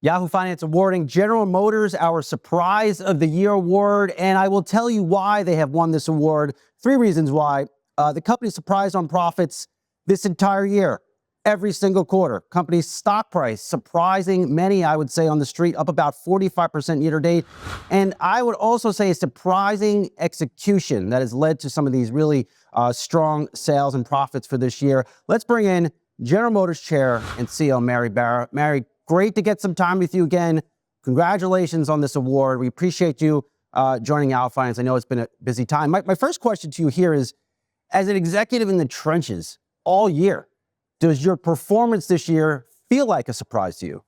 Yahoo Finance awarding General Motors our Surprise of the Year award, and I will tell you why they have won this award. 3 reasons why. The company surprised on profits this entire year, every single quarter. Company's stock price surprising many, I would say, on the street, up about 45% year to date. And I would also say a surprising execution that has led to some of these really strong sales and profits for this year. Let's bring in General Motors Chair and CEO Mary Barra. Mary, great to get some time with you again. Congratulations on this award. We appreciate you joining Yahoo Finance. I know it's been a busy time. My first question to you here is, as an executive in the trenches all year, does your performance this year feel like a surprise to you?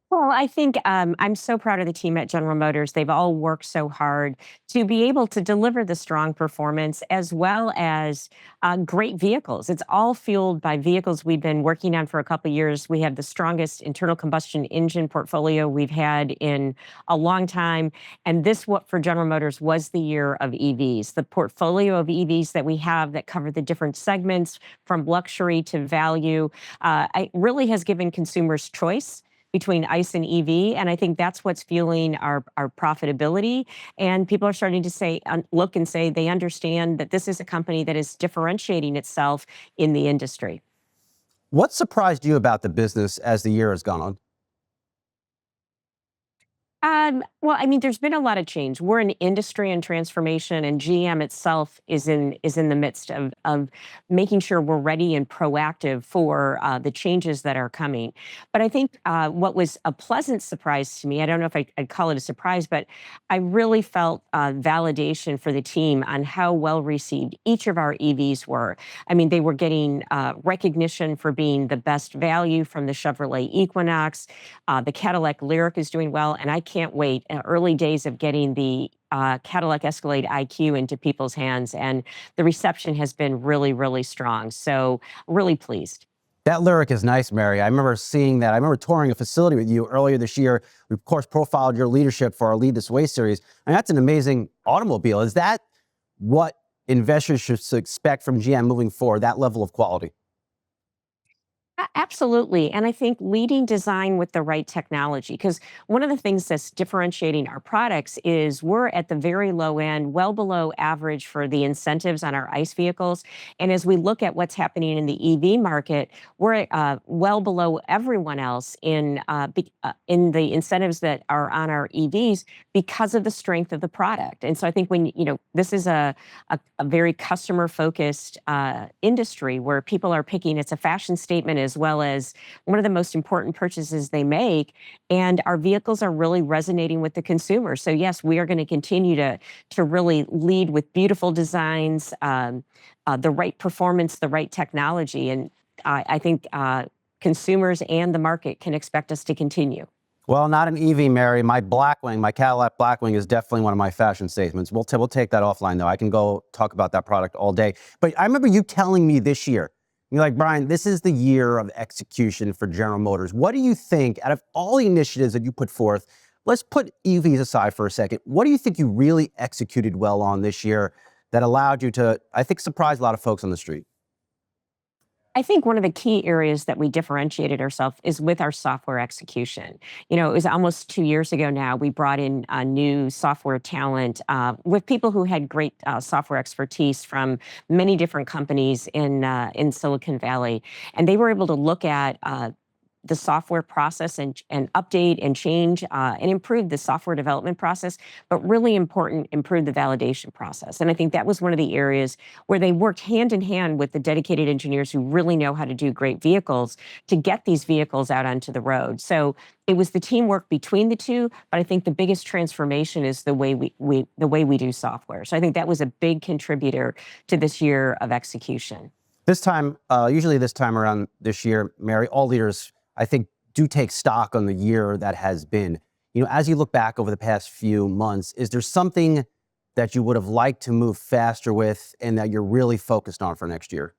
Well, I think I'm so proud of the team at General Motors. They've all worked so hard to be able to deliver the strong performance as well as great vehicles. It's all fueled by vehicles we've been working on for a couple of years. We have the strongest internal combustion engine portfolio we've had in a long time. And this, what for General Motors, was the year of EVs. The portfolio of EVs that we have that cover the different segments from luxury to value, it really has given consumers choice between ICE and EV. And I think that's what's fueling our profitability. And people are starting to say, look and say they understand that this is a company that is differentiating itself in the industry. What surprised you about the business as the year has gone on? Well, I mean, there's been a lot of change. We're an industry in transformation, and GM itself is in the midst of making sure we're ready and proactive for the changes that are coming. But I think what was a pleasant surprise to me, I don't know if I'd call it a surprise, but I really felt validation for the team on how well received each of our EVs were. I mean, they were getting recognition for being the best value from the Chevrolet Equinox. The Cadillac Lyriq is doing well, and I can't wait. Early days of getting the Cadillac Escalade IQ into people's hands, and the reception has been really, really strong. So really pleased. That Lyriq is nice, Mary. I remember seeing that. I remember touring a facility with you earlier this year. We, of course, profiled your leadership for our Lead This Way series. And that's an amazing automobile. Is that what investors should expect from GM moving forward, that level of quality? Absolutely. And I think leading design with the right technology, because one of the things that's differentiating our products is we're at the very low end, well below average for the incentives on our ICE vehicles. And as we look at what's happening in the EV market, we're well below everyone else in the incentives that are on our EVs because of the strength of the product. And so I think when, this is a very customer focused industry where people are picking, it's a fashion statement as well as one of the most important purchases they make. And our vehicles are really resonating with the consumer. So yes, we are going to continue to really lead with beautiful designs, the right performance, the right technology. And I think consumers and the market can expect us to continue. Well, not an EV, Mary. My Blackwing, my Cadillac Blackwing is definitely one of my fashion statements. We'll take that offline, though. I can go talk about that product all day. But I remember you telling me this year, you're like, Brian, this is the year of execution for General Motors. What do you think, out of all the initiatives that you put forth, let's put EVs aside for a second, what do you think you really executed well on this year that allowed you to, I think, surprise a lot of folks on the street? I think one of the key areas that we differentiated ourselves is with our software execution. It was almost 2 years ago now, we brought in a new software talent with people who had great software expertise from many different companies in Silicon Valley. And they were able to look at the software process and update and change and improve the software development process, but really important, improve the validation process. And I think that was one of the areas where they worked hand in hand with the dedicated engineers who really know how to do great vehicles to get these vehicles out onto the road. So it was the teamwork between the two, but I think the biggest transformation is the way we do software. So I think that was a big contributor to this year of execution. This time, usually this time around this year, Mary, all leaders, I think, do take stock on the year that has been. As you look back over the past few months, is there something that you would have liked to move faster with and that you're really focused on for next year?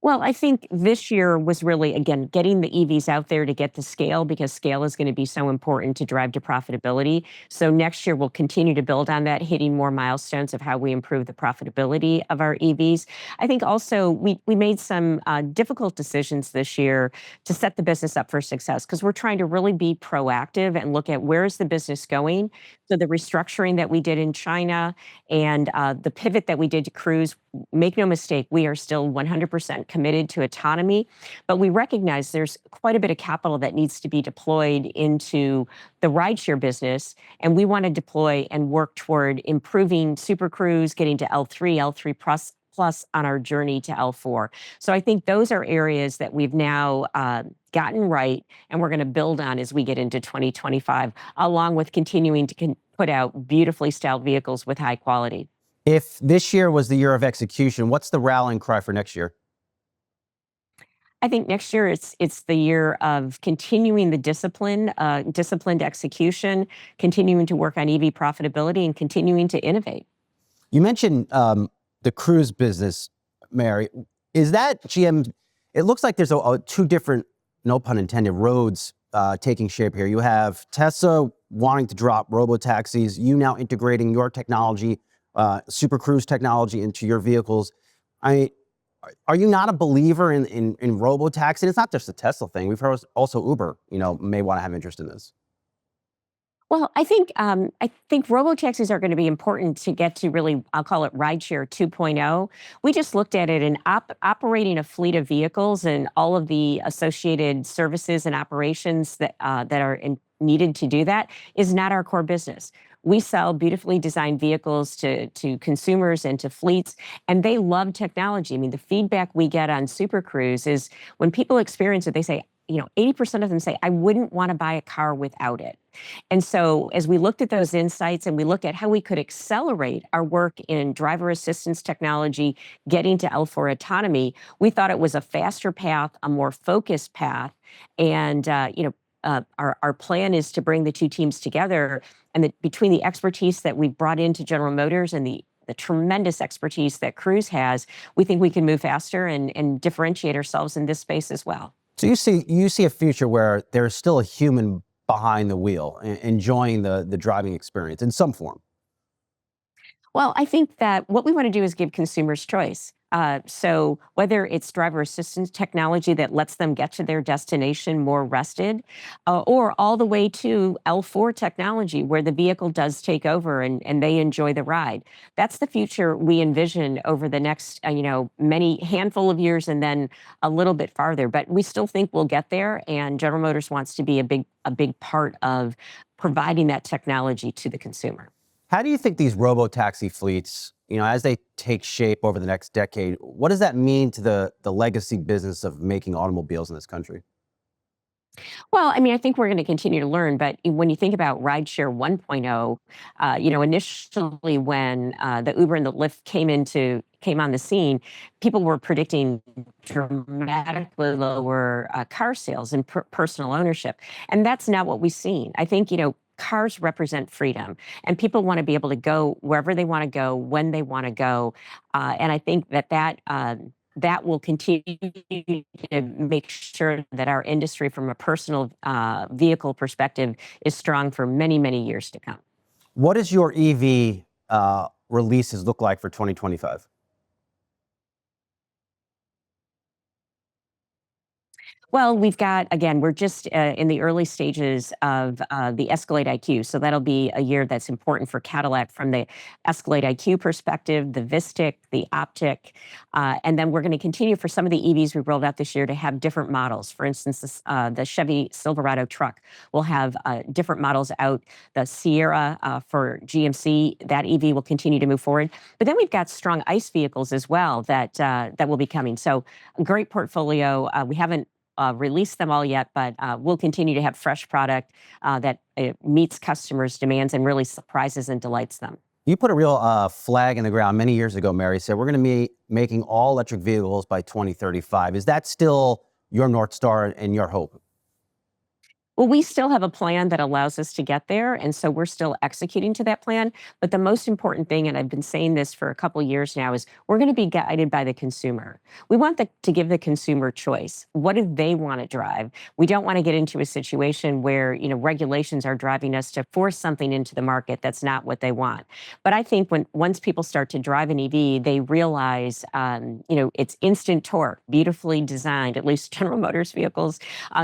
Well, I think this year was really, again, getting the EVs out there to get to scale, because scale is going to be so important to drive to profitability. So next year, we'll continue to build on that, hitting more milestones of how we improve the profitability of our EVs. I think also we made some difficult decisions this year to set the business up for success, because we're trying to really be proactive and look at where is the business going. So the restructuring that we did in China and the pivot that we did to cruise, make no mistake, we are still 100% committed to autonomy, but we recognize there's quite a bit of capital that needs to be deployed into the rideshare business, and we want to deploy and work toward improving Super Cruise, getting to L3, L3 plus on our journey to L4. So I think those are areas that we've now gotten right, and we're going to build on as we get into 2025, along with continuing to put out beautifully styled vehicles with high quality. If this year was the year of execution, what's the rallying cry for next year? I think next year it's the year of continuing the disciplined execution, continuing to work on EV profitability, and continuing to innovate. You mentioned the cruise business, Mary. Is that GM? It looks like there's two different, no pun intended, roads taking shape here. You have Tesla wanting to drop robotaxis, you now integrating your technology, Super Cruise technology into your vehicles. Are you not a believer in robotaxi? And it's not just a Tesla thing. We've heard also Uber, may want to have interest in this. Well, I think robotaxis are going to be important to get to really, I'll call it rideshare 2.0. We just looked at it, and operating a fleet of vehicles and all of the associated services and operations that are needed to do that is not our core business. We sell beautifully designed vehicles to consumers and to fleets, and they love technology. I mean, the feedback we get on Super Cruise is when people experience it, they say, 80% of them say, I wouldn't want to buy a car without it. And so as we looked at those insights and we look at how we could accelerate our work in driver assistance technology, getting to L4 autonomy, we thought it was a faster path, a more focused path. And, our plan is to bring the two teams together, and that between the expertise that we've brought into General Motors and the tremendous expertise that Cruise has, we think we can move faster and differentiate ourselves in this space as well. So you see a future where there's still a human behind the wheel, enjoying the driving experience in some form. Well, I think that what we want to do is give consumers choice. So whether it's driver assistance technology that lets them get to their destination more rested, or all the way to L4 technology where the vehicle does take over and they enjoy the ride. That's the future we envision over the next, many handful of years, and then a little bit farther. But we still think we'll get there, and General Motors wants to be a big part of providing that technology to the consumer. How do you think these robotaxi fleets, as they take shape over the next decade, what does that mean to the legacy business of making automobiles in this country? Well, I mean, I think we're going to continue to learn, but when you think about rideshare 1.0, initially when the Uber and the Lyft came on the scene, people were predicting dramatically lower car sales and personal ownership, and that's not what we've seen. I think cars represent freedom, and people want to be able to go wherever they want to go, when they want to go, and I think that will continue to make sure that our industry, from a personal vehicle perspective, is strong for many, many years to come. What does your EV releases look like for 2025? Well, we're just in the early stages of the Escalade IQ. So that'll be a year that's important for Cadillac from the Escalade IQ perspective, the Vistic, the Optic. And then we're going to continue for some of the EVs we rolled out this year to have different models. For instance, the Chevy Silverado truck will have different models out. The Sierra for GMC, that EV will continue to move forward. But then we've got strong ICE vehicles as well that will be coming. So a great portfolio. We haven't released them all yet, but we'll continue to have fresh product that meets customers' demands and really surprises and delights them. You put a real flag in the ground many years ago, Mary. Said we're going to be making all electric vehicles by 2035. Is that still your North Star and your hope? Well, we still have a plan that allows us to get there, and so we're still executing to that plan. But the most important thing, and I've been saying this for a couple years now, is we're going to be guided by the consumer. We want to give the consumer choice. What do they want to drive? We don't want to get into a situation where regulations are driving us to force something into the market that's not what they want. But I think once people start to drive an EV, they realize it's instant torque, beautifully designed. At least General Motors vehicles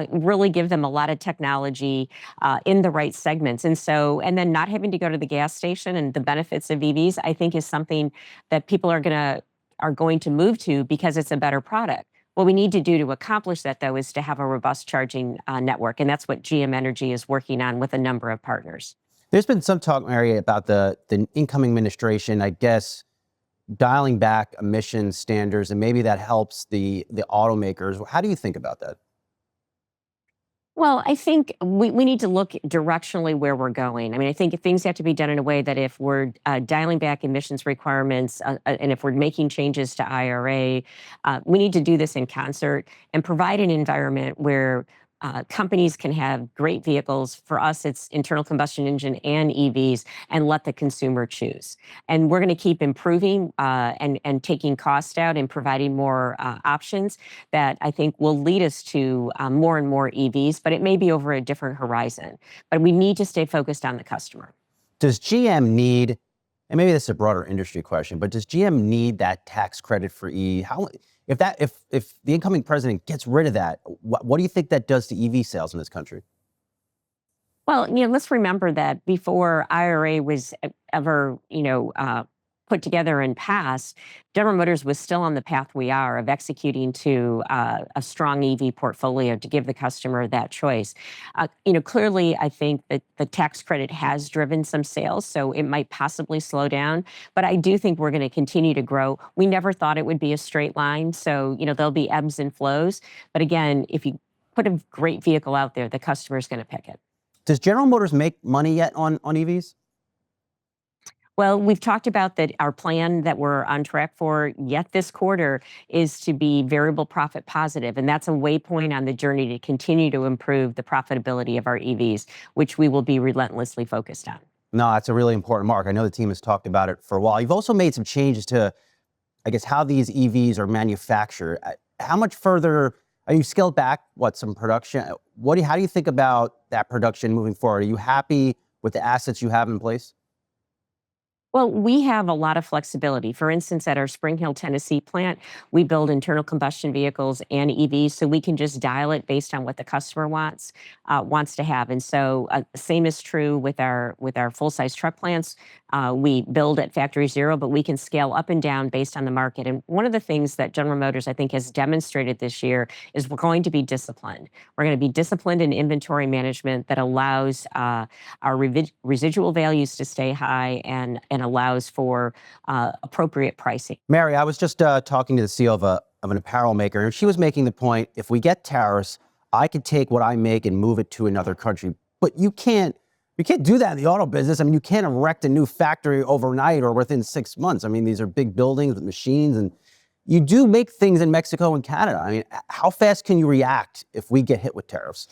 really give them a lot of technology in the right segments. And then not having to go to the gas station and the benefits of EVs, I think is something that people are going to move to because it's a better product. What we need to do to accomplish that, though, is to have a robust charging network. And that's what GM Energy is working on with a number of partners. There's been some talk, Mary, about the incoming administration, I guess, dialing back emission standards, and maybe that helps the automakers. How do you think about that? Well, I think we need to look directionally where we're going. I mean, I think things have to be done in a way that if we're dialing back emissions requirements and if we're making changes to IRA, we need to do this in concert and provide an environment where companies can have great vehicles. For us, it's internal combustion engine and EVs, and let the consumer choose. And we're going to keep improving and taking cost out and providing more options that I think will lead us to more and more EVs, but it may be over a different horizon. But we need to stay focused on the customer. Does GM need, and maybe this is a broader industry question, but does GM need that tax credit for E? If the incoming president gets rid of that, what do you think that does to EV sales in this country? Well, let's remember that before IRA was ever, put together and passed, General Motors was still on the path we are of executing to a strong EV portfolio to give the customer that choice. Clearly, I think that the tax credit has driven some sales, so it might possibly slow down. But I do think we're going to continue to grow. We never thought it would be a straight line, so there'll be ebbs and flows. But again, if you put a great vehicle out there, the customer is going to pick it. Does General Motors make money yet on EVs? Well, we've talked about that our plan that we're on track for yet this quarter is to be variable profit positive. And that's a waypoint on the journey to continue to improve the profitability of our EVs, which we will be relentlessly focused on. No, that's a really important mark. I know the team has talked about it for a while. You've also made some changes to, I guess, how these EVs are manufactured. How much further, are you scaled back, some production? How do you think about that production moving forward? Are you happy with the assets you have in place? Well, we have a lot of flexibility. For instance, at our Spring Hill, Tennessee plant, we build internal combustion vehicles and EVs, so we can just dial it based on what the customer wants to have. And so, same is true with our full-size truck plants. We build at factory zero, but we can scale up and down based on the market. And one of the things that General Motors, I think, has demonstrated this year is we're going to be disciplined. We're going to be disciplined in inventory management that allows our residual values to stay high and allows for appropriate pricing. Mary, I was just talking to the CEO of an apparel maker, and she was making the point, if we get tariffs, I could take what I make and move it to another country. But you can't do that in the auto business. I mean, you can't erect a new factory overnight or within 6 months. I mean, these are big buildings with machines, and you do make things in Mexico and Canada. I mean, how fast can you react if we get hit with tariffs?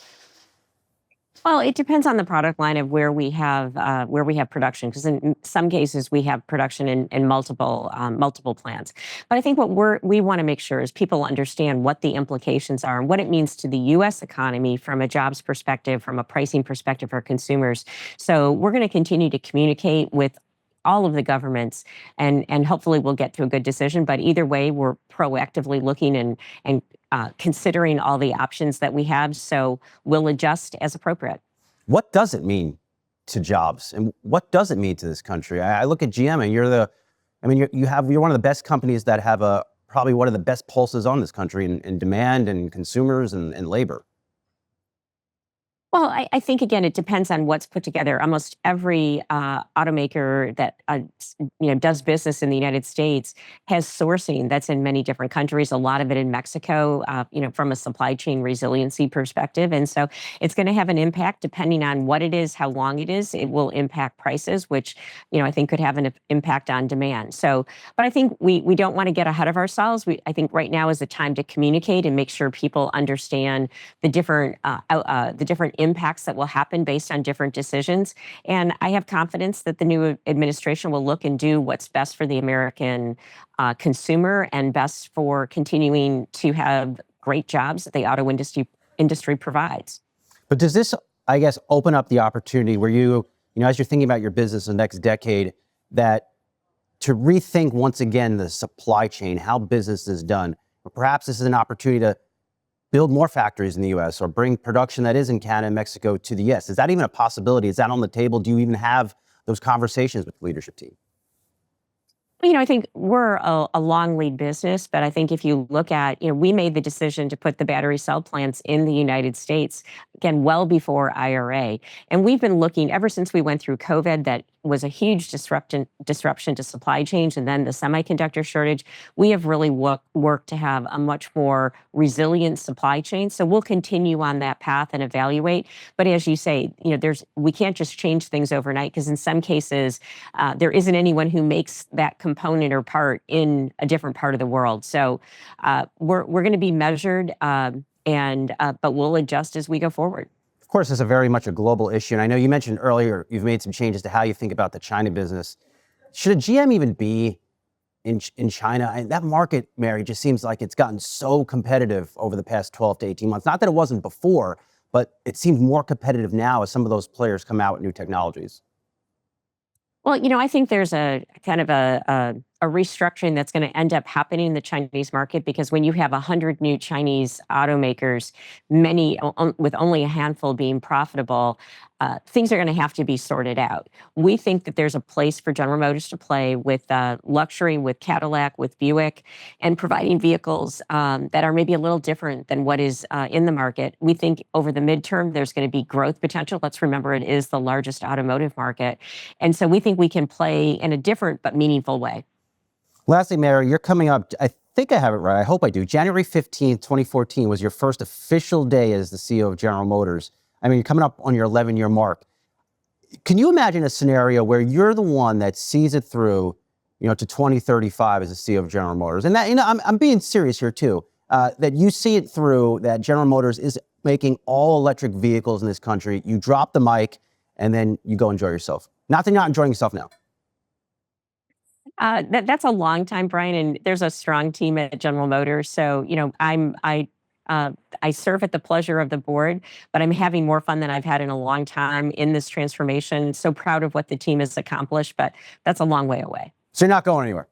Well, it depends on the product line of where we have production, because in some cases we have production in multiple plants. But I think what we want to make sure is people understand what the implications are and what it means to the U.S. economy from a jobs perspective, from a pricing perspective for consumers. So we're going to continue to communicate with all of the governments, and hopefully we'll get to a good decision. But either way, we're proactively looking and considering all the options that we have. So we'll adjust as appropriate. What does it mean to jobs, and what does it mean to this country? I look at GM, and you're one of the best companies that have probably one of the best pulses on this country in demand and consumers and labor. Well, I think, again, it depends on what's put together. Almost every automaker that does business in the United States has sourcing that's in many different countries, a lot of it in Mexico, from a supply chain resiliency perspective. And so it's going to have an impact depending on what it is, how long it is. It will impact prices, which, I think could have an impact on demand. So, but I think we don't want to get ahead of ourselves. I think right now is the time to communicate and make sure people understand the different impacts that will happen based on different decisions. And I have confidence that the new administration will look and do what's best for the American consumer and best for continuing to have great jobs that the auto industry provides. But does this, I guess, open up the opportunity where you know, as you're thinking about your business in the next decade, that to rethink once again the supply chain, how business is done? Or perhaps this is an opportunity to build more factories in the U.S. or bring production that is in Canada and Mexico to the U.S. Is that even a possibility? Is that on the table? Do you even have those conversations with the leadership team? You know, I think we're a long lead business, but I think if you look at, we made the decision to put the battery cell plants in the United States, again, well before IRA. And we've been looking ever since we went through COVID, that was a huge disruption to supply chains, and then the semiconductor shortage. We have really worked to have a much more resilient supply chain. So we'll continue on that path and evaluate. But as you say, we can't just change things overnight, because in some cases, there isn't anyone who makes that component or part in a different part of the world. So we're going to be measured, but we'll adjust as we go forward. Of course, it's very much a global issue. And I know you mentioned earlier you've made some changes to how you think about the China business. Should a GM even be in China? And that market, Mary, just seems like it's gotten so competitive over the past 12 to 18 months. Not that it wasn't before, but it seems more competitive now as some of those players come out with new technologies. Well, I think there's a kind of a restructuring that's going to end up happening in the Chinese market, because when you have 100 new Chinese automakers, many with only a handful being profitable, things are going to have to be sorted out. We think that there's a place for General Motors to play with luxury, with Cadillac, with Buick, and providing vehicles that are maybe a little different than what is in the market. We think over the midterm, there's going to be growth potential. Let's remember, it is the largest automotive market. And so we think we can play in a different but meaningful way. Lastly, Mary, you're coming up, I think I have it right, I hope I do. January 15th, 2014 was your first official day as the CEO of General Motors. I mean, you're coming up on your 11-year mark. Can you imagine a scenario where you're the one that sees it through, to 2035 as the CEO of General Motors? And that, I'm being serious here too, that you see it through, that General Motors is making all electric vehicles in this country. You drop the mic and then you go enjoy yourself. Not that you're not enjoying yourself now. That's a long time, Brian, and there's a strong team at General Motors. So, I serve at the pleasure of the board, but I'm having more fun than I've had in a long time in this transformation. So proud of what the team has accomplished, but that's a long way away. So you're not going anywhere?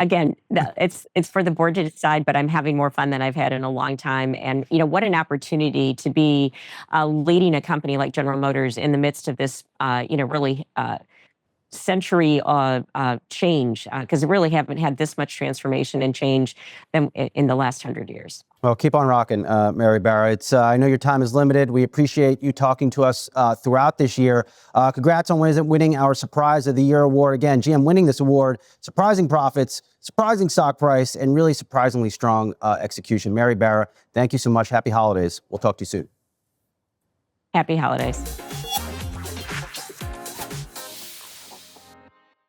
Again, it's for the board to decide, but I'm having more fun than I've had in a long time. And, what an opportunity to be leading a company like General Motors in the midst of this, really century change, because we really haven't had this much transformation and change in the last 100 years. Well, keep on rocking, Mary Barra. I know your time is limited. We appreciate you talking to us throughout this year. Congrats on winning our Surprise of the Year award. Again, GM winning this award, surprising profits, surprising stock price, and really surprisingly strong execution. Mary Barra, thank you so much. Happy holidays. We'll talk to you soon. Happy holidays.